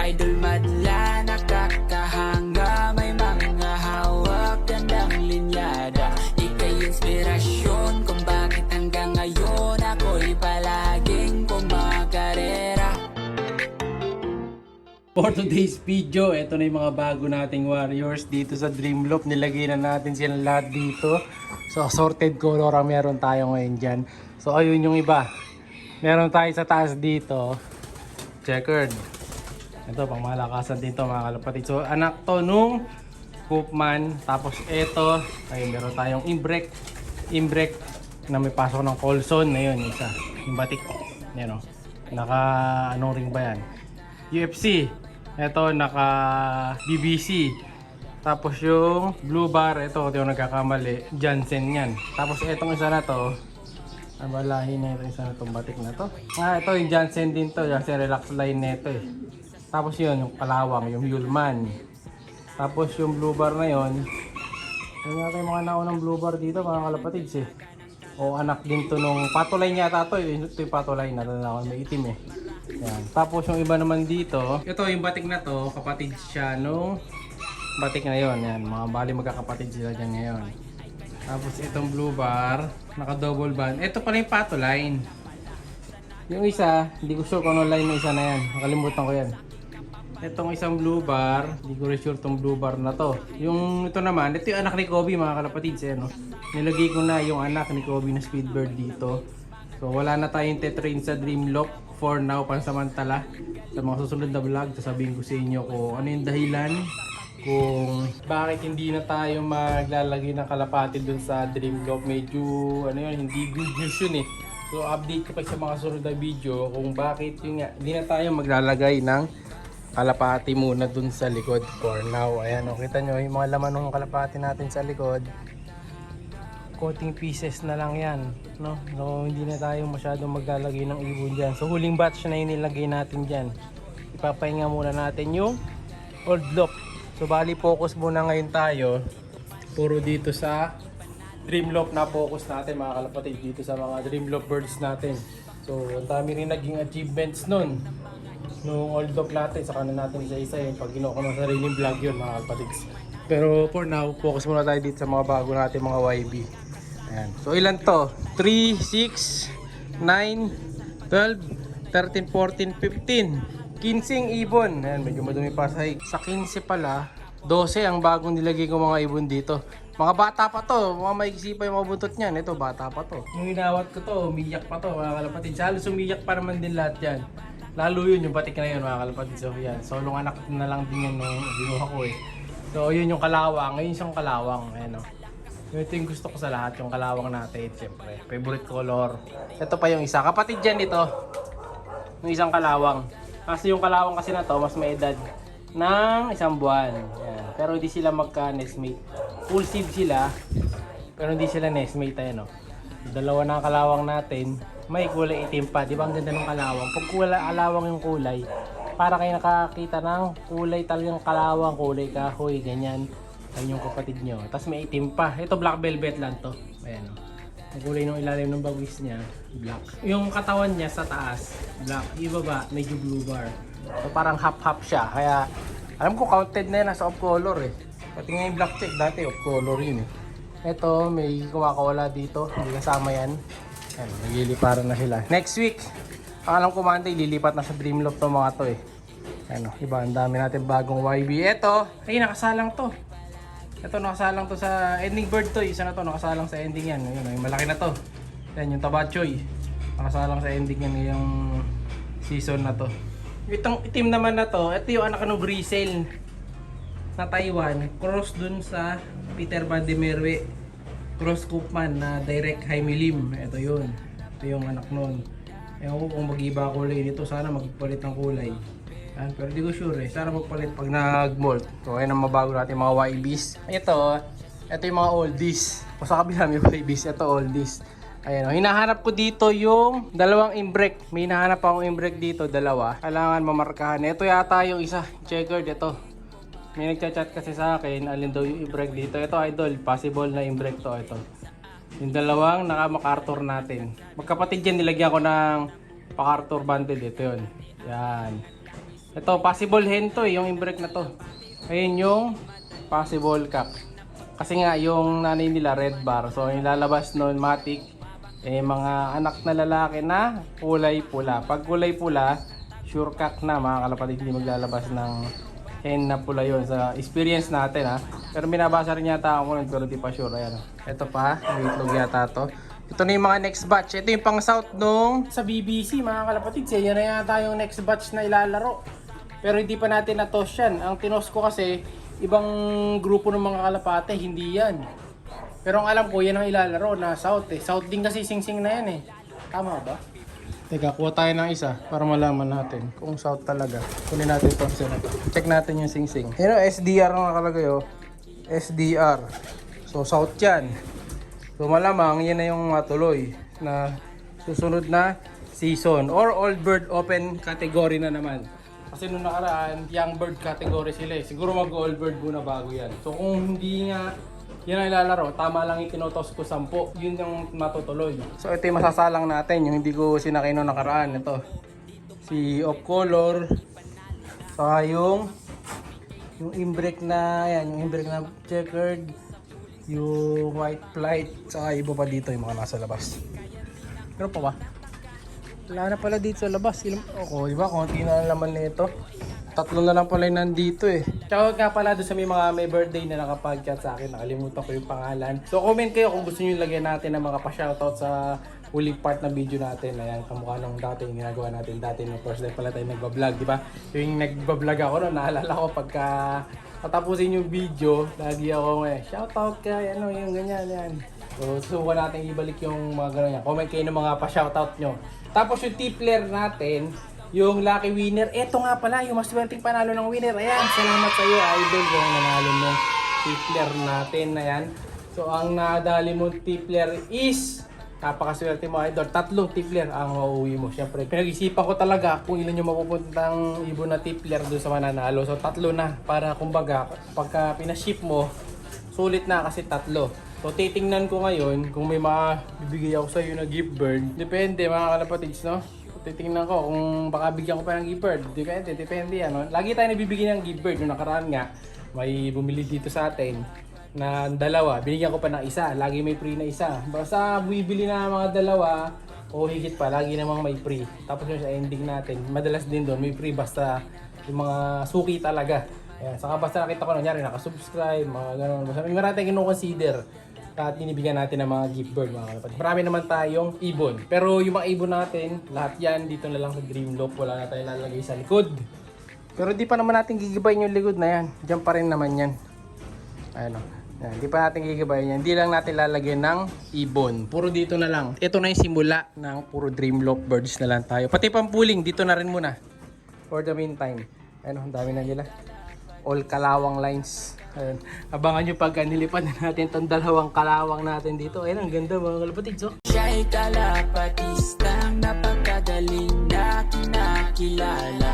idol madla, nakakahanga, may mga hawak, gandang linyada. Ika'y inspirasyon kung bakit hanggang ngayon ako'y palaging kumakarera. For today's video, ito na yung mga bago nating warriors dito sa Dreamloop. Nilagay na natin silang lahat dito. So assorted color ang meron tayo ngayon dyan. So ayun yung iba. Meron tayo sa taas dito, checkered. Ito pang malakasan dito mga kalapatid. So anak to nung Koopman. Tapos ito, ayun, meron tayong imbrek na may pasok ng Colson. Ayun, isa, yung batik. Yan o, naka anong ring ba yan? UFC. Ito naka BBC. Tapos yung blue bar, ito yung nagkakamali, Jansen yan. Tapos itong isa na to, abalahin na ito, isa na itong batik na to. Ito yung Jansen din to, Jansen relax line na ito eh. Tapos yun, yung kalawang, yung Hulman. Tapos yung blue bar na yun, yun natin yung mga naunang blue bar dito mga kalapatids eh. O anak din to nung patulay niya to, ito yung patulay na may itim eh. Yan. Tapos yung iba naman dito, ito yung batik na to, kapatid siya nung batik na yon. Yan, mga bali magkakapatid sila dyan ngayon. Tapos itong blue bar, naka double band. Ito pala yung pato line. Yung isa, hindi ko sure kung ano line yung isa na yan. Nakalimutan ko yan. Itong isang blue bar, hindi ko rin sure itong blue bar na to. Yung ito naman, ito yung anak ni Kobe mga kalapatids eh, no? Nilagay ko na yung anak ni Kobe na Speedbird dito. So wala na tayong tetrain sa Dreamloop for now, pansamantala. Sa mga susunod na vlog, sasabihin ko sa inyo kung ano yung dahilan kung bakit hindi na tayo maglalagay ng kalapati dun sa Dreamloop. Medyo ano yun, hindi good news yun eh. So update ko pa sa mga susunod na video kung bakit yun nga, hindi na tayo maglalagay ng kalapati muna dun sa likod for now. Ayan o, kita nyo yung mga laman ng kalapati natin sa likod, coating pieces na lang yan, no? So hindi na tayo masyadong maglalagay ng ibon dyan. So huling batch na yung nilagay natin dyan. Ipapahinga muna natin yung old loop. So bali focus muna ngayon tayo puro dito sa Dreamloop na focus natin mga kalapatid, dito sa mga Dreamloop birds natin. So ang dami rin naging achievements nun nung old loop natin. Saka na natin isa-isa yun pag ginawa ko ng sariling vlog yun mga kalapatid. Pero for now, focus muna tayo dito sa mga bago natin mga YB. Ayan. So ilan to? 3, 6, 9, 12, 13, 14, 15. 15 ibon. Ayan, medyo madumi pa sa 15 pala. 12 ang bagong nilagay ko mga ibon dito. Mga bata pa to, mga maigsi pa yung mga buntot niyan. Ito bata pa to. Nung inawat ko to, umiyak pa to mga kalapatid. Halos umiyak pa naman din lahat yan. Lalo yun, yung batik na yun mga kalapatid. So yan, solong anak na lang din yan nung binuha ko eh. So yun yung kalawang, ngayon siyang kalawang. Ayan o. Ito yung gusto ko sa lahat, yung kalawang natin. Siyempre, favorite color. Ito pa yung isa, kapatid dyan ito. Yung isang kalawang. Kasi yung kalawang kasi na to, mas may edad ng isang buwan. Ayan. Pero hindi sila magka-nestmate. Full seed sila, pero hindi sila nestmate. Ayan o. Dalawa na kalawang natin, may kulay itim pa. Di ba ang ganda ng kalawang? Pag kalawang yung kulay, para kayo nakakita ng kulay talagang kalawang, kulay kahoy, ganyan. Ayun yung kapatid nyo. Tapos may itim pa. Ito black velvet lang to. Ayan o. Ang kulay ng ilalim ng bagwis niya, black. Yung katawan niya sa taas, black. Yung baba, medyo blue bar. So parang half-half siya. Kaya alam ko counted na yan nasa off color eh. Pati nga yung black check dati off color yun eh. Ito, may kumakawala dito. Hindi kasama yan. Ayan, nagliliparan na sila. Next week, ang alam ko Monday, lilipat na sa Dreamloop to mga to eh. Ano, iba, ang dami natin bagong YB. Ito, ay nakasalang to. Ito, nakasalang to sa ending bird to. Isa na to, nakasalang sa ending yan. Ayun, yung malaki na to. Yan, yung tabachoy. Nakasalang sa ending yan ngayong season na to. Itong itim naman na to, ito yung anak ng Grisel na Taiwan. Cross dun sa Peter Van de Merwe. Cross Koopman na direct Jaime Lim. Ito yun. Ito yung anak nun. Ewan ko kung mag-iba kulay nito. Sana magpalit ng kulay. Pero di ko sure eh. Sana magpalit pag nag-molt. So ayun ang mabago natin mga YBs. Ito yung mga oldies. O sa kabila may YBs. Ito oldies. Ayan o. Hinahanap ko dito yung dalawang imbrek. May hinahanap akong imbrek dito. Dalawa. Kailangan mamarkahan. Ito yata yung isa. Checkered. Ito. May nagchat-chat kasi sa akin. Alin daw yung imbrek dito. Ito idol. Possible na imbrek to. Ito. Yung dalawang naka-MacArthur natin. Magkapatid yan. Nilagyan ko ng MacArthur banded. Ito yun. Yan. Ito, possible hen to yung imbrek na to. Ayun yung possible cock. Kasi nga, yung nanay nila red bar. So, yung lalabas nun, matic, mga anak na lalaki na kulay pula. Pag kulay pula, sure cock na mga kalapatid, hindi maglalabas ng hen na pula yun. Sa experience natin ha. Pero binabasa rin yata ako nun, pero di pa sure. Ayan. Ito pa, may itlog yata to. Ito na yung mga next batch. Ito yung pang south nung sa BBC mga kalapatid. Yan na yata yung next batch na ilalaro. Pero hindi pa natin na-toss yan. Ang tinos ko kasi, ibang grupo ng mga kalapate, hindi yan. Pero ang alam ko, yan ang ilalaro na South eh. South din kasi sing-sing na yan eh. Tama ba? Teka, kuha tayo ng isa para malaman natin kung South talaga. Kunin natin ito. Check natin yung sing-sing. Yan o, SDR ang nakalagay o. SDR. So, South yan. So, malamang yan na yung matuloy na susunod na season. Or Old Bird Open category na naman. Kasi nung nakaraan, young bird category sila eh. Siguro mag-old bird muna bago yan. So kung hindi nga yan ang ilalaro, tama lang yung tinotos ko 10. Yun yung matutuloy. So ito yung masasalang natin, yung hindi ko sinakay nung nakaraan. Ito, si off color. Saka yung imbrek na, yan, yung imbrek na checkered. Yung white flight. Saka iba pa dito yung mga nasa labas. Pero pa ba? Wala na pala dito sa labas. Di ba? Konti na naman nito. 3 na lang pala yung nandito eh. Shoutout nga pala doon sa may birthday na nakapag-chat sa akin. Nakalimutan ko yung pangalan. So comment kayo kung gusto nyo lagyan natin ng mga pa-shoutout sa huling part ng video natin. Ayan, kamukha nung dati yung ginagawa natin. Dati nung first day pala tayo nagbablog, di ba? Yung nagbablog ako noon, naalala ko pagka patapusin yung video, lagi ako shoutout ka, ano yung ganyan, yan. So susubukan natin ibalik yung mga gano'n yan. Comment kayo ng mga pa-shoutout nyo. Tapos yung tipler natin, yung lucky winner, eto nga pala, yung mas swerteng panalo ng winner. Ayan, salamat sa iyo, idol, kung nanalo ng tipler natin. Ayan. So, ang nadali mong tipler is, napakaswerte mo, idol. 3 tipler ang mauuwi mo. Siyempre, pinag-isipan ko talaga kung ilan yung mapupuntang ibon na tipler doon sa mananalo. So, 3 na, para kumbaga, pagka pinaship mo, sulit na kasi 3. So titingnan ko ngayon kung may mabibigay ako sa iyo na gift bird. Depende mga kalapatids, no? So, titingnan ko kung baka bigyan ko pa ng gift bird. Depende yan, no? Lagi tayo nabibigay ng gift bird. Yung nakaraan nga, may bumili dito sa atin na 2. Binigyan ko pa ng isa. Lagi may free na isa. Basta bumibili na mga 2 o higit pa, lagi namang may free. Tapos yung sa ending natin, madalas din doon may free basta yung mga suki talaga. Ayan, saka basta nakita ko nangyari, nakasubscribe, mga gano'n. Basta may marami tayong kinukonseder at binibigyan natin ng mga gift bird, mga kalapatid. Marami naman tayong ibon. Pero yung mga ibon natin, lahat yan dito na lang sa Dreamloft. Wala na tayong lalagay sa likod. Pero di pa naman natin gigibayin yung likod na yan. Diyan pa rin naman yan. Ayan o. Yan, di pa natin gigibayin yan. Di lang natin lalagyan ng ibon. Puro dito na lang. Ito na yung simula ng puro Dreamloft birds na lang tayo. Pati pampuling, dito na rin muna. For the meantime. Ayan o, ang dami na nila. All kalawang lines. Ayun. Abangan nyo pagka nilipad na natin itong 2 kalawang natin dito. Ayun, ang ganda mga kalapatids. Oh. Siya'y kalapatistang napakagaling na kinakilala.